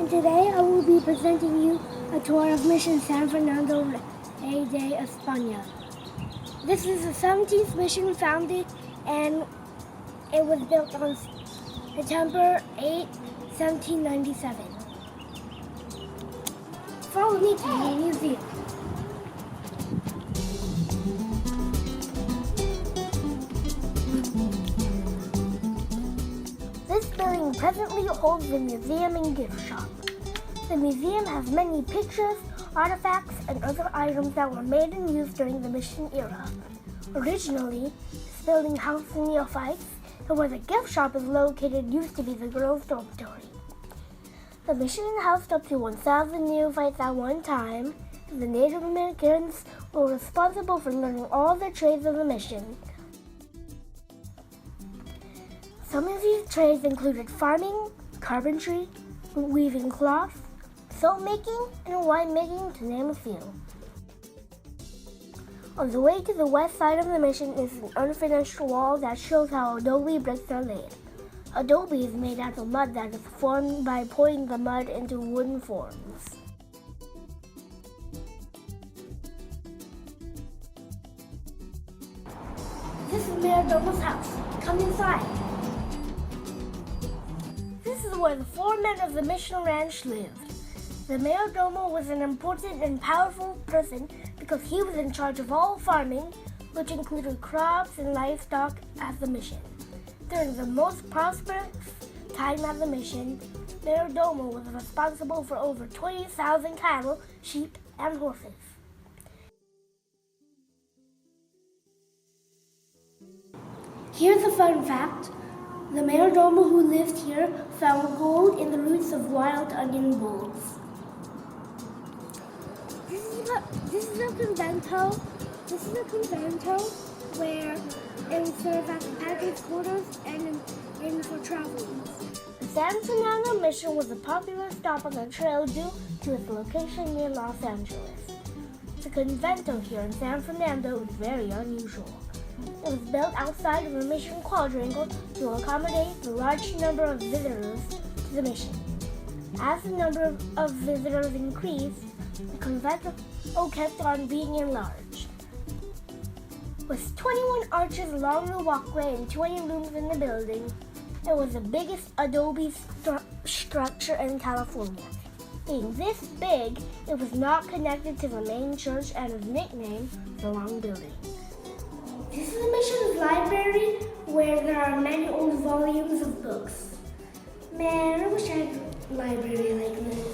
Today I will be presenting you a tour of Mission San Fernando, Aden, España. This is the 17th mission founded, and it was built on September 8, 1797. Follow me to the museum. This building presently holds the museum and gift shop. The museum has many pictures, artifacts, and other items that were made and used during the mission era. Originally, this building housed the neophytes, and where the gift shop is located used to be the girls' dormitory. The mission housed up to 1,000 neophytes at one time, and the Native Americans were responsible for learning all the trades of the mission. Some of these trades included farming, carpentry, weaving cloth, soap making, and wine making, to name a few. On the way to the west side of the mission is an unfinished wall that shows how adobe bricks are laid. Adobe is made out of mud that is formed by pouring the mud into wooden forms. This is Mayor Domo's house. Come inside. This is where the four men of the mission ranch lived. The mayordomo was an important and powerful person because he was in charge of all farming, which included crops and livestock at the mission. During the most prosperous time at the mission, mayordomo was responsible for over 20,000 cattle, sheep, and horses. Here's a fun fact. The mayordomo who lived here found gold in the roots of wild onion bulbs. This is a convento. This is a convento where it will serve as package quarters and for travelers. The San Fernando mission was a popular stop on the trail due to its location near Los Angeles. The convento here in San Fernando is very unusual. It was built outside of the mission quadrangle to accommodate the large number of visitors to the mission. As the number of visitors increased, the convento kept on being enlarged. With 21 arches along the walkway and 20 rooms in the building, it was the biggest adobe structure in California. Being this big, it was not connected to the main church and is nicknamed the Long Building. This is the mission's library where there are many old volumes of books. Man, I wish I had a library like this.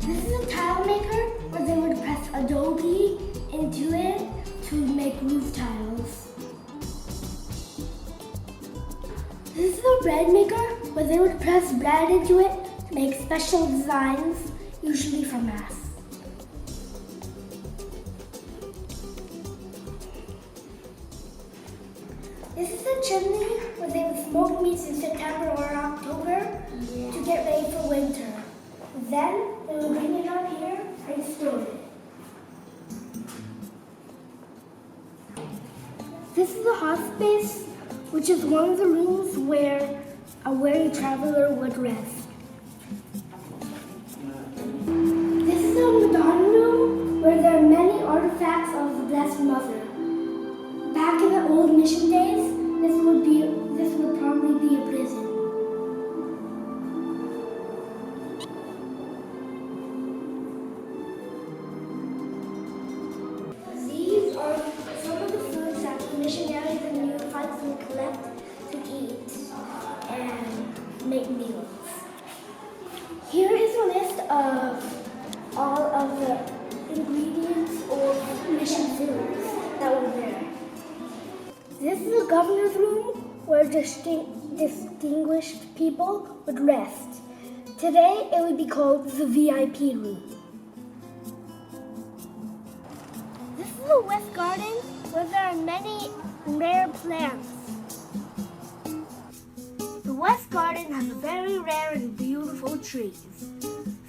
This is a tile maker where they would press adobe into it to make roof tiles. This is a bread maker where they would press bread into it to make special designs, usually for mass. This is a chimney where they would smoke meats in September or October to get ready for winter. Then they would bring it up here and store it. This is a hospice, which is one of the rooms where a weary traveler would rest. This is a Madonna room where there are many artifacts of the Blessed Mother. Back in the old mission days, this would probably be a prison. These are some of the foods that the missionaries and neophytes would collect to eat and make meals. Here is a list of all of the ingredients or mission foods that were there. This is the governor's room where distinguished people would rest. Today it would be called the VIP room. This is the West Garden where there are many rare plants. The West Garden has very rare and beautiful trees.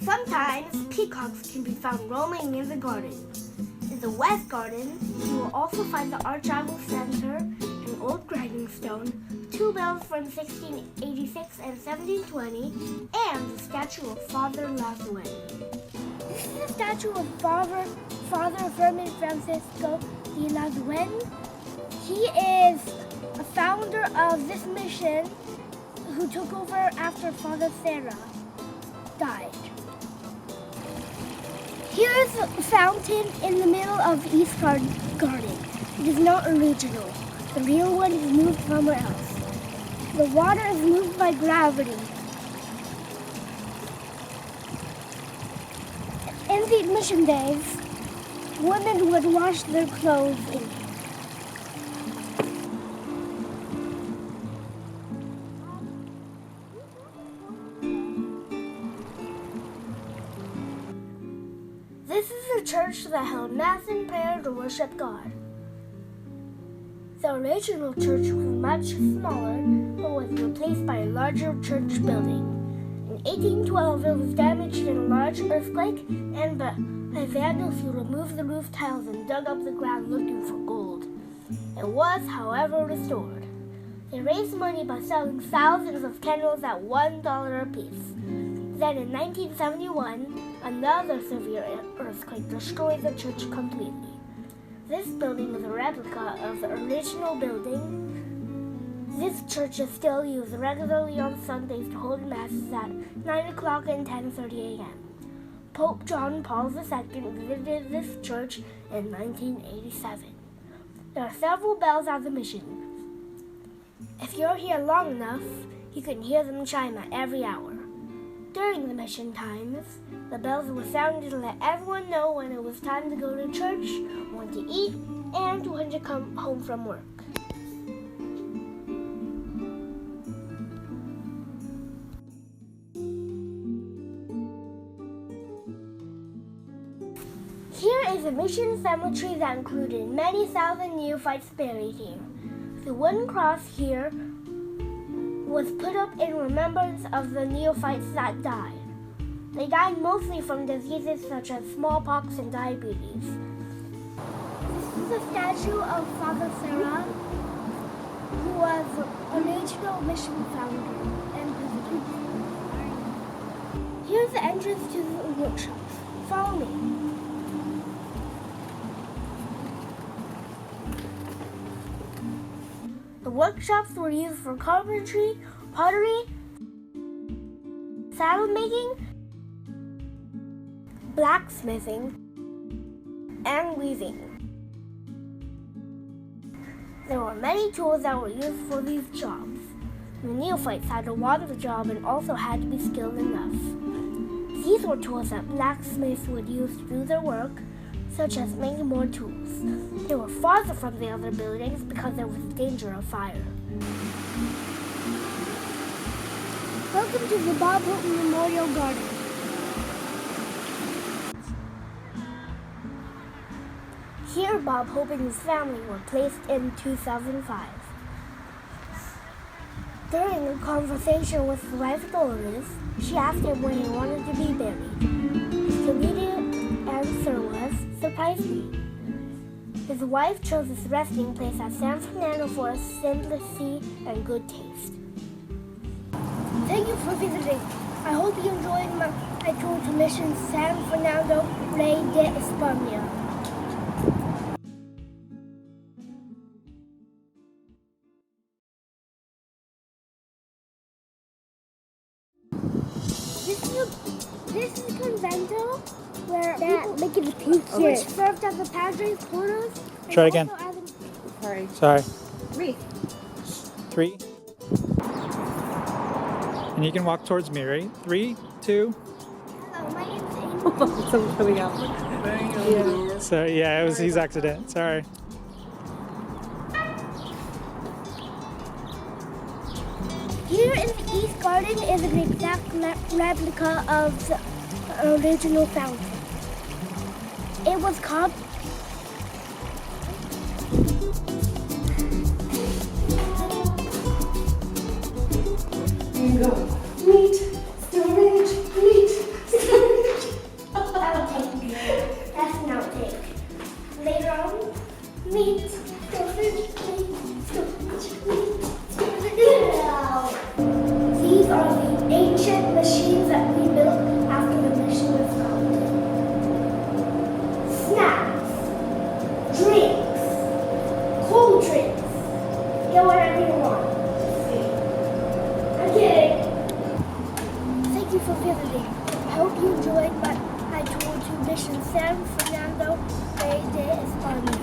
Sometimes peacocks can be found roaming in the garden. In the West Garden, you will also find the Archival Center, an old grinding stone, 2 bells from 1686 and 1720, and the statue of Father Lasuen. This is the statue of Father Fernando Francisco de Lasuen. He is a founder of this mission who took over after Father Sarah died. Here is a fountain in the middle of East Garden. It is not original. The real one is moved somewhere else. The water is moved by gravity. In the mission days, women would wash their clothes in it. This is a church that held mass and prayer to worship God. The original church was much smaller, but was replaced by a larger church building. In 1812, it was damaged in a large earthquake, and the vandals who removed the roof tiles and dug up the ground looking for gold. It was, however, restored. They raised money by selling thousands of candles at $1 apiece. Then in 1971, another severe earthquake destroyed the church completely. This building is a replica of the original building. This church is still used regularly on Sundays to hold masses at 9 o'clock and 10:30 a.m. Pope John Paul II visited this church in 1987. There are several bells at the mission. If you're here long enough, you can hear them chime at every hour. During the mission times, the bells were sounded to let everyone know when it was time to go to church, when to eat, and when to come home from work. Here is a mission cemetery that included many thousand neophytes buried here. The wooden cross here was put up in remembrance of the neophytes that died. They died mostly from diseases such as smallpox and diabetes. This is a statue of Father Sarah, who was the original mission founder and president. Here's the entrance to the workshops. Follow me. The workshops were used for carpentry, pottery, saddle making, blacksmithing, and weaving. There were many tools that were used for these jobs. The neophytes had to want the job and also had to be skilled enough. These were tools that blacksmiths would use to do their work, such as making more tools. They were farther from the other buildings because there was danger of fire. Welcome to the Bob Hope Memorial Garden. Here, Bob Hope and his family were placed in 2005. During a conversation with his wife Dolores, she asked him when he wanted to be buried. His immediate answer was, "Surprise me." His wife chose this resting place at San Fernando for its simplicity and good taste. Thank you for visiting. I hope you enjoyed my tour to Mission San Fernando Rey de España. This is Convento, where which served as the Padres quarters. Try again. Sorry. 3. And you can walk towards me, right? 3, 2. Hello, my name's Aden. Someone's coming out. So yeah, it was his accident. Sorry. Here in the East Garden is an exact replica of the original fountain. It was called ground meat, sausage meat, sausage meat. These are the ancient machines that we built after the mission was founded. Snacks, drinks, cold drinks. Get whatever you want. I'm kidding. Thank you for visiting. I hope you enjoyed my tour to Mission San Fernando de España.